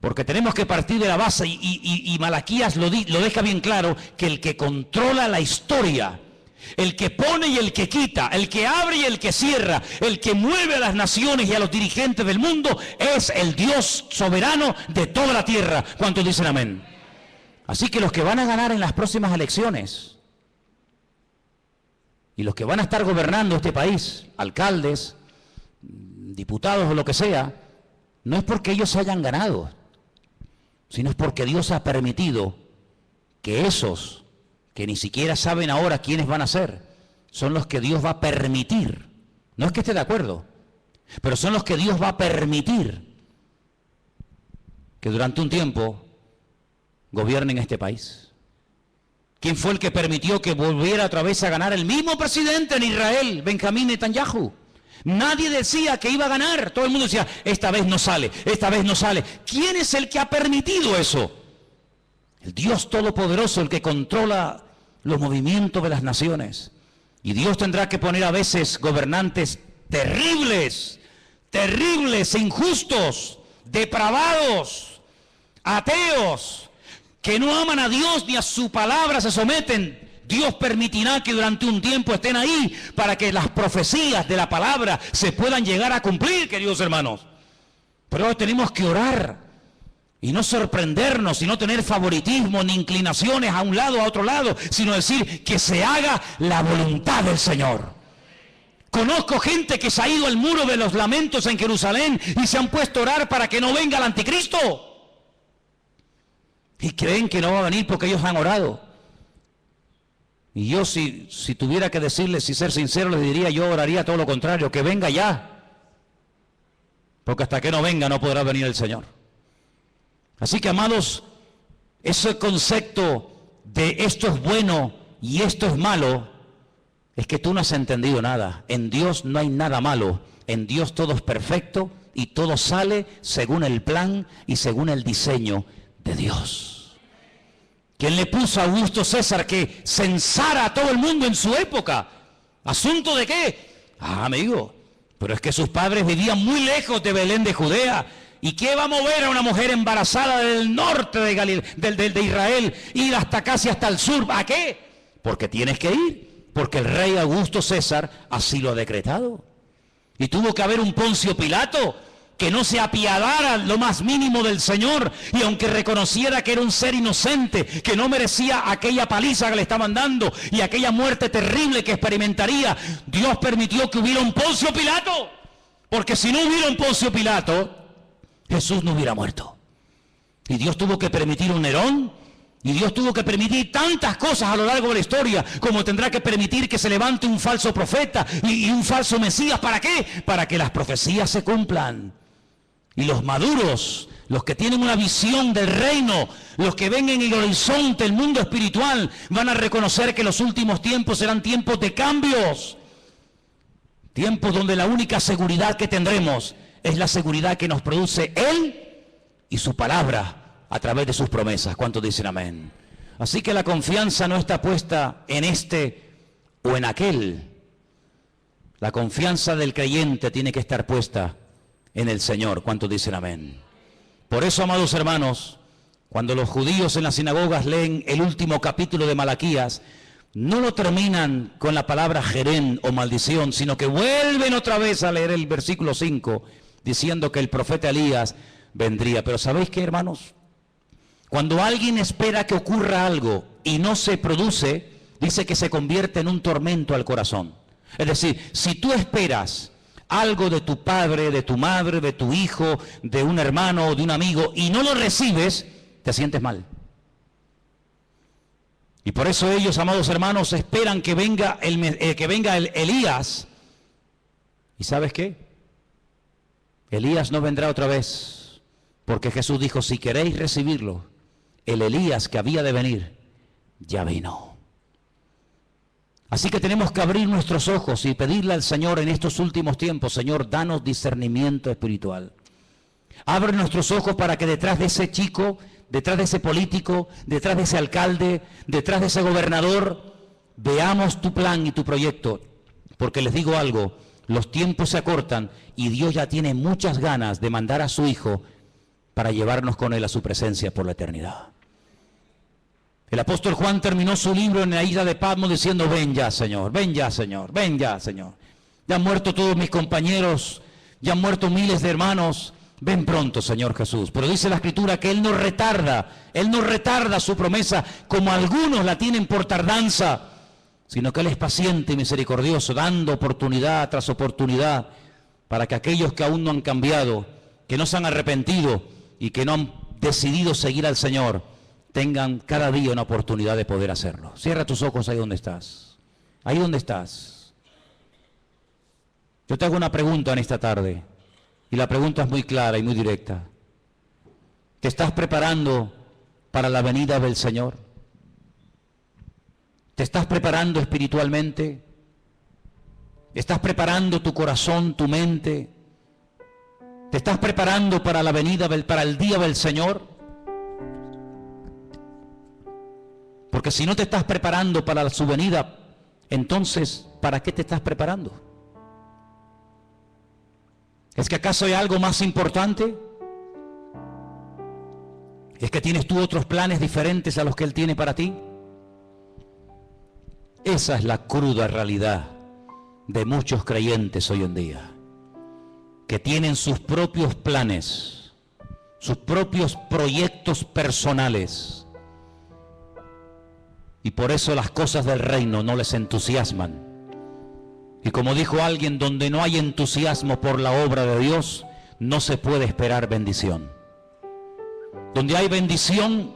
A: Porque tenemos que partir de la base y Malaquías lo deja bien claro, que el que controla la historia, el que pone y el que quita, el que abre y el que cierra, el que mueve a las naciones y a los dirigentes del mundo, es el Dios soberano de toda la tierra. ¿Cuántos dicen amén? Así que los que van a ganar en las próximas elecciones y los que van a estar gobernando este país, alcaldes, diputados o lo que sea, no es porque ellos hayan ganado, sino es porque Dios ha permitido que esos que ni siquiera saben ahora quiénes van a ser, son los que Dios va a permitir. No es que esté de acuerdo, pero son los que Dios va a permitir que durante un tiempo gobiernen este país. ¿Quién fue el que permitió que volviera otra vez a ganar el mismo presidente en Israel, Benjamín Netanyahu? Nadie decía que iba a ganar. Todo el mundo decía, esta vez no sale, esta vez no sale. ¿Quién es el que ha permitido eso? El Dios Todopoderoso, el que controla los movimientos de las naciones. Y Dios tendrá que poner a veces gobernantes terribles, terribles, injustos, depravados, ateos, que no aman a Dios ni a su palabra se someten. Dios permitirá que durante un tiempo estén ahí para que las profecías de la palabra se puedan llegar a cumplir, queridos hermanos. Pero tenemos que orar y no sorprendernos y no tener favoritismo ni inclinaciones a un lado o a otro lado, sino decir que se haga la voluntad del Señor. Conozco gente que se ha ido al muro de los lamentos en Jerusalén y se han puesto a orar para que no venga el anticristo. Y creen que no va a venir porque ellos han orado. Y yo si tuviera que decirles y ser sincero, les diría, yo oraría todo lo contrario, que venga ya. Porque hasta que no venga no podrá venir el Señor. Así que, amados, ese concepto de esto es bueno y esto es malo, es que tú no has entendido nada. En Dios no hay nada malo. En Dios todo es perfecto y todo sale según el plan y según el diseño de Dios. ¿Quién le puso a Augusto César que censara a todo el mundo en su época? ¿Asunto de qué? Amigo, pero es que sus padres vivían muy lejos de Belén de Judea. ¿Y qué va a mover a una mujer embarazada del norte de Israel, ir hasta casi hasta el sur? ¿A qué? Porque tienes que ir, porque el rey Augusto César así lo ha decretado. Y tuvo que haber un Poncio Pilato que no se apiadara lo más mínimo del Señor, y aunque reconociera que era un ser inocente, que no merecía aquella paliza que le estaban dando y aquella muerte terrible que experimentaría, Dios permitió que hubiera un Poncio Pilato, porque si no hubiera un Poncio Pilato, Jesús no hubiera muerto. Y Dios tuvo que permitir un Nerón, y Dios tuvo que permitir tantas cosas a lo largo de la historia, como tendrá que permitir que se levante un falso profeta y un falso Mesías. ¿Para qué? Para que las profecías se cumplan. Y los maduros, los que tienen una visión del reino, los que ven en el horizonte el mundo espiritual, van a reconocer que los últimos tiempos serán tiempos de cambios. Tiempos donde la única seguridad que tendremos es la seguridad que nos produce Él y su palabra a través de sus promesas. ¿Cuántos dicen amén? Así que la confianza no está puesta en este o en aquel. La confianza del creyente tiene que estar puesta en el Señor. ¿Cuántos dicen amén? Por eso, amados hermanos, cuando los judíos en las sinagogas leen el último capítulo de Malaquías, no lo terminan con la palabra jerén o maldición, sino que vuelven otra vez a leer el versículo 5, diciendo que el profeta Elías vendría. Pero ¿sabéis qué, hermanos? Cuando alguien espera que ocurra algo y no se produce, dice que se convierte en un tormento al corazón. Es decir, si tú esperas algo de tu padre, de tu madre, de tu hijo, de un hermano o de un amigo y no lo recibes, te sientes mal. Y por eso ellos, amados hermanos, esperan que venga el Elías. ¿Y sabes qué? Elías no vendrá otra vez, porque Jesús dijo, si queréis recibirlo, el Elías que había de venir, ya vino. Así que tenemos que abrir nuestros ojos y pedirle al Señor en estos últimos tiempos, Señor, danos discernimiento espiritual. Abre nuestros ojos para que detrás de ese chico, detrás de ese político, detrás de ese alcalde, detrás de ese gobernador, veamos tu plan y tu proyecto. Porque les digo algo, los tiempos se acortan y Dios ya tiene muchas ganas de mandar a su Hijo para llevarnos con Él a su presencia por la eternidad. El apóstol Juan terminó su libro en la isla de Patmos diciendo, ven ya, Señor, ven ya, Señor, ven ya, Señor. Ya han muerto todos mis compañeros, ya han muerto miles de hermanos, ven pronto, Señor Jesús. Pero dice la Escritura que Él no retarda su promesa como algunos la tienen por tardanza, sino que Él es paciente y misericordioso, dando oportunidad tras oportunidad para que aquellos que aún no han cambiado, que no se han arrepentido y que no han decidido seguir al Señor, tengan cada día una oportunidad de poder hacerlo. Cierra tus ojos ahí donde estás. Ahí donde estás. Yo te hago una pregunta en esta tarde. Y la pregunta es muy clara y muy directa. ¿Te estás preparando para la venida del Señor? ¿Te estás preparando espiritualmente? ¿Estás preparando tu corazón, tu mente? ¿Te estás preparando para la venida, para el día del Señor? Porque si no te estás preparando para su venida, entonces ¿para qué te estás preparando? ¿Es que acaso hay algo más importante? ¿Es que tienes tú otros planes diferentes a los que Él tiene para ti? Esa es la cruda realidad de muchos creyentes hoy en día, que tienen sus propios planes, sus propios proyectos personales, y por eso las cosas del reino no les entusiasman. Y como dijo alguien, donde no hay entusiasmo por la obra de Dios, no se puede esperar bendición. Donde hay bendición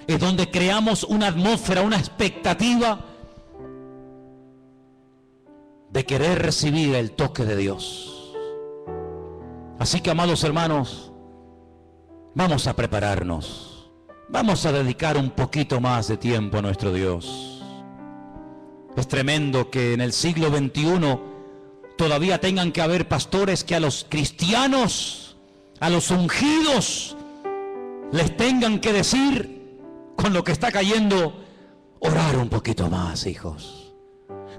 A: es donde creamos una atmósfera, una expectativa de querer recibir el toque de Dios. Así que, amados hermanos, vamos a prepararnos. Vamos a dedicar un poquito más de tiempo a nuestro Dios. Es tremendo que en el siglo XXI todavía tengan que haber pastores que a los cristianos, a los ungidos, les tengan que decir, con lo que está cayendo, orar un poquito más, hijos.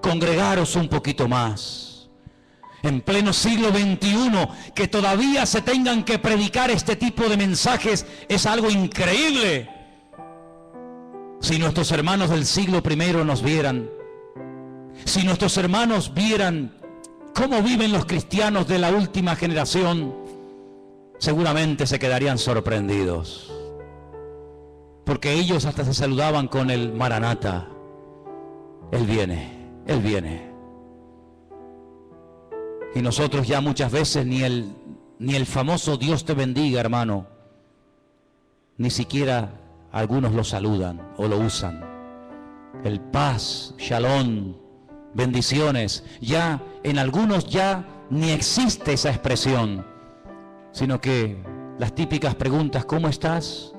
A: Congregaros un poquito más. En pleno siglo XXI, que todavía se tengan que predicar este tipo de mensajes, es algo increíble. Si nuestros hermanos del siglo I nos vieran, si nuestros hermanos vieran cómo viven los cristianos de la última generación, seguramente se quedarían sorprendidos. Porque ellos hasta se saludaban con el Maranata. Él viene, Él viene. Y nosotros ya muchas veces ni el famoso Dios te bendiga, hermano, ni siquiera algunos lo saludan o lo usan. El paz, shalom, bendiciones, ya en algunos ya ni existe esa expresión, sino que las típicas preguntas: ¿cómo estás?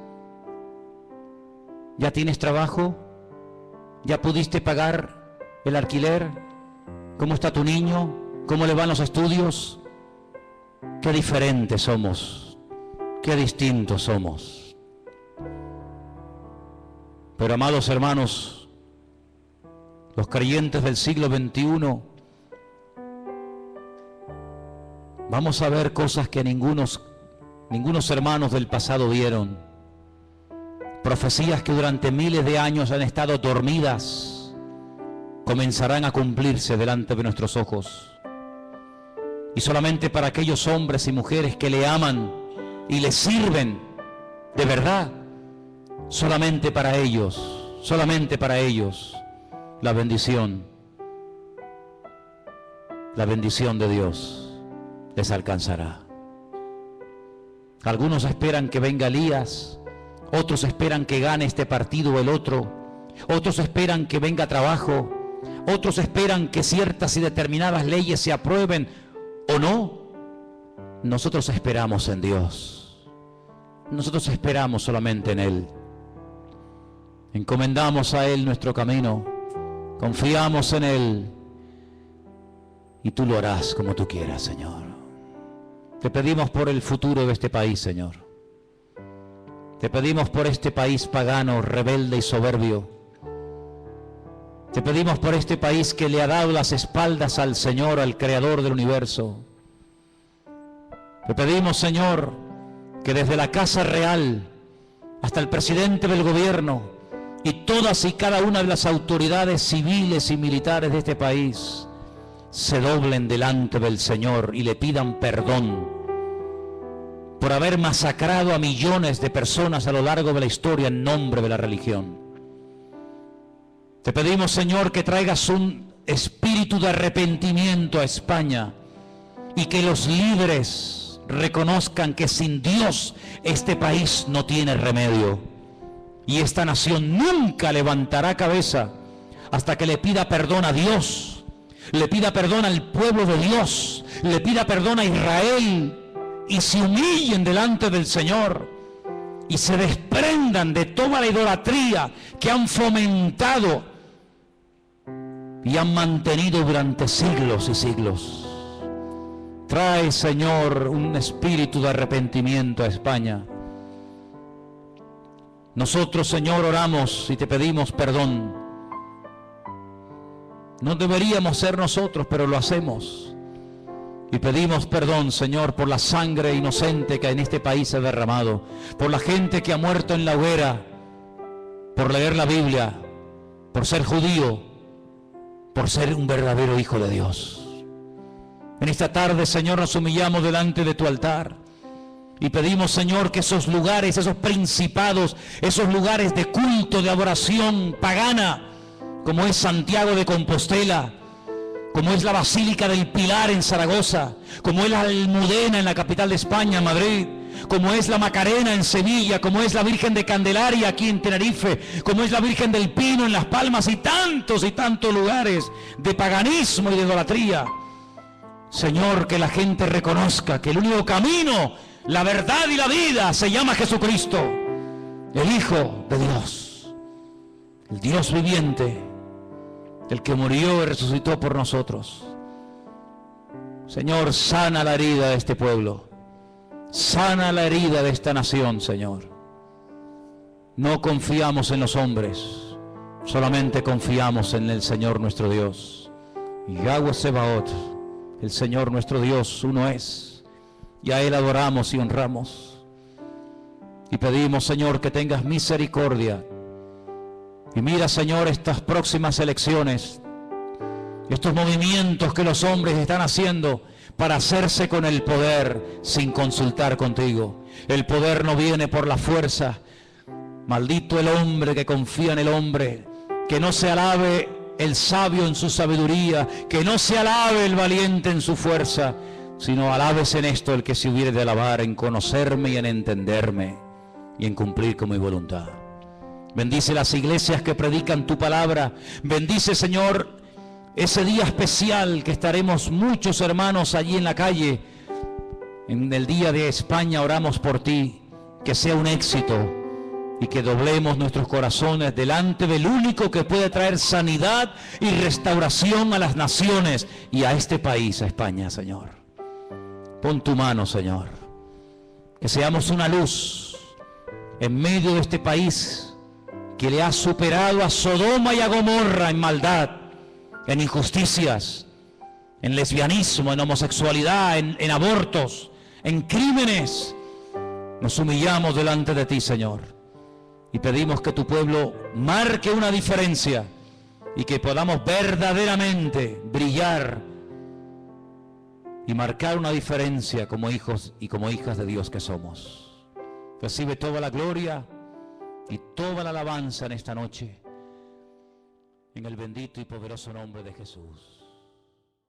A: ¿Ya tienes trabajo? ¿Ya pudiste pagar el alquiler? ¿Cómo está tu niño? ¿Cómo le van los estudios? Qué diferentes somos, qué distintos somos. Pero, amados hermanos, los creyentes del siglo XXI, vamos a ver cosas que ningunos hermanos del pasado vieron. Profecías que durante miles de años han estado dormidas, comenzarán a cumplirse delante de nuestros ojos. Y solamente para aquellos hombres y mujeres que le aman y le sirven de verdad, solamente para ellos, la bendición de Dios les alcanzará. Algunos esperan que venga Elías, otros esperan que gane este partido o el otro, otros esperan que venga trabajo, otros esperan que ciertas y determinadas leyes se aprueben o no. Nosotros esperamos en Dios, nosotros esperamos solamente en Él. Encomendamos a Él nuestro camino, confiamos en Él, y tú lo harás como tú quieras, Señor. Te pedimos por el futuro de este país, Señor. Te pedimos por este país pagano, rebelde y soberbio. Te pedimos por este país que le ha dado las espaldas al Señor, al Creador del universo. Te pedimos, Señor, que desde la Casa Real hasta el presidente del gobierno y todas y cada una de las autoridades civiles y militares de este país se doblen delante del Señor y le pidan perdón por haber masacrado a millones de personas a lo largo de la historia en nombre de la religión. Te pedimos, Señor, que traigas un espíritu de arrepentimiento a España y que los líderes reconozcan que sin Dios este país no tiene remedio y esta nación nunca levantará cabeza hasta que le pida perdón a Dios, le pida perdón al pueblo de Dios, le pida perdón a Israel y se humillen delante del Señor y se desprendan de toda la idolatría que han fomentado y han mantenido durante siglos y siglos. Trae, Señor, un espíritu de arrepentimiento a España. Nosotros, Señor, oramos y te pedimos perdón No deberíamos ser nosotros, pero lo hacemos. Y pedimos perdón, Señor, por la sangre inocente que en este país se ha derramado, por la gente que ha muerto en la hoguera, por leer la Biblia, por ser judío, por ser un verdadero hijo de Dios. En esta tarde, Señor, nos humillamos delante de tu altar y pedimos, Señor, que esos lugares, esos principados, esos lugares de culto, de adoración pagana, como es Santiago de Compostela, como es la Basílica del Pilar en Zaragoza, como es la Almudena en la capital de España, Madrid, como es la Macarena en Sevilla, como es la Virgen de Candelaria aquí en Tenerife, como es la Virgen del Pino en Las Palmas y tantos lugares de paganismo y de idolatría. Señor, que la gente reconozca que el único camino, la verdad y la vida se llama Jesucristo, el Hijo de Dios, el Dios viviente, el que murió y resucitó por nosotros. Señor, sana la herida de este pueblo, sana la herida de esta nación, Señor. No confiamos en los hombres, solamente confiamos en el Señor nuestro Dios. Yahweh Sebaot, el Señor nuestro Dios, uno es, y a Él adoramos y honramos. Y pedimos, Señor, que tengas misericordia. Y mira, Señor, estas próximas elecciones, estos movimientos que los hombres están haciendo para hacerse con el poder sin consultar contigo. El poder no viene por la fuerza. Maldito el hombre que confía en el hombre. Que no se alabe el sabio en su sabiduría, que no se alabe el valiente en su fuerza, sino alabes en esto el que se hubiere de alabar, en conocerme y en entenderme y en cumplir con mi voluntad. Bendice las iglesias que predican tu palabra. Bendice, Señor, ese día especial que estaremos muchos hermanos allí en la calle. En el día de España oramos por ti, que sea un éxito y que doblemos nuestros corazones delante del único que puede traer sanidad y restauración a las naciones y a este país, a España, Señor. Pon tu mano, Señor, que seamos una luz en medio de este país que le ha superado a Sodoma y a Gomorra en maldad, en injusticias, en lesbianismo, en homosexualidad, en abortos, en crímenes. Nos humillamos delante de ti, Señor, y pedimos que tu pueblo marque una diferencia y que podamos verdaderamente brillar y marcar una diferencia como hijos y como hijas de Dios que somos. Recibe toda la gloria y toda la alabanza en esta noche, en el bendito y poderoso nombre de Jesús.